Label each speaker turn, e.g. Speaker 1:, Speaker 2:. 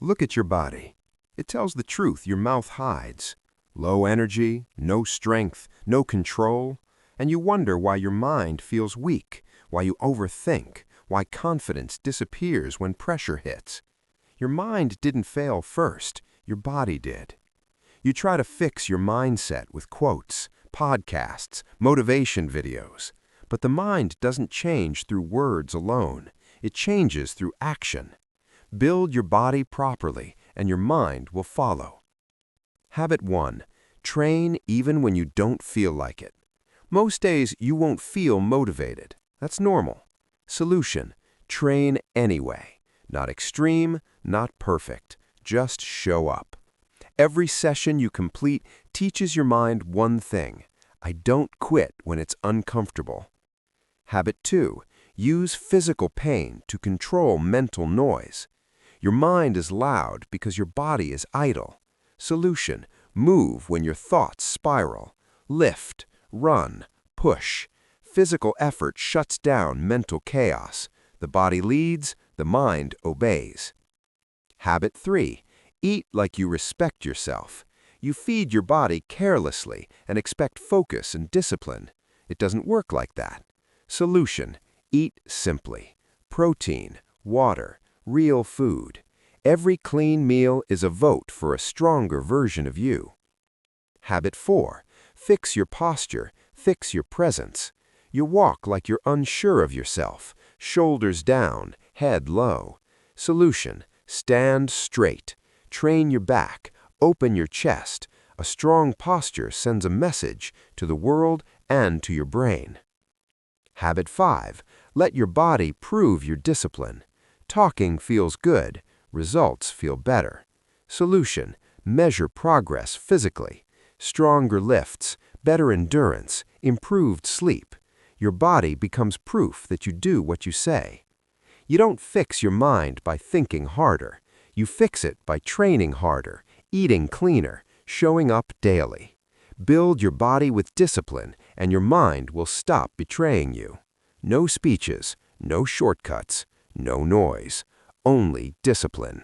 Speaker 1: Look at your body. It tells the truth your mouth hides. Low energy, no strength, no control, and you wonder why your mind feels weak, why you overthink, why confidence disappears when pressure hits. Your mind didn't fail first, your body did. You try to fix your mindset with quotes, podcasts, motivation videos, but the mind doesn't change through words alone. It changes through action. Build your body properly, and your mind will follow. Habit 1. Train even when you don't feel like it. Most days you won't feel motivated. That's normal. Solution: train anyway. Not extreme, not perfect. Just show up. Every session you complete teaches your mind one thing: I don't quit when it's uncomfortable. Habit 2. Use physical pain to control mental noise. Your mind is loud because your body is idle. Solution: move when your thoughts spiral. Lift, run, push. Physical effort shuts down mental chaos. The body leads, the mind obeys. Habit 3. Eat like you respect yourself. You feed your body carelessly and expect focus and discipline. It doesn't work like that. Solution: eat simply. Protein, water, real food. Every clean meal is a vote for a stronger version of you. Habit 4. Fix your posture, fix your presence. You walk like you're unsure of yourself, shoulders down, head low. Solution: stand straight. Train your back, open your chest. A strong posture sends a message to the world and to your brain. Habit 5. Let your body prove your discipline. Talking feels good, results feel better. Solution: measure progress physically. Stronger lifts, better endurance, improved sleep. Your body becomes proof that you do what you say. You don't fix your mind by thinking harder. You fix it by training harder, eating cleaner, showing up daily. Build your body with discipline, and your mind will stop betraying you. No speeches, no shortcuts, no noise, only discipline.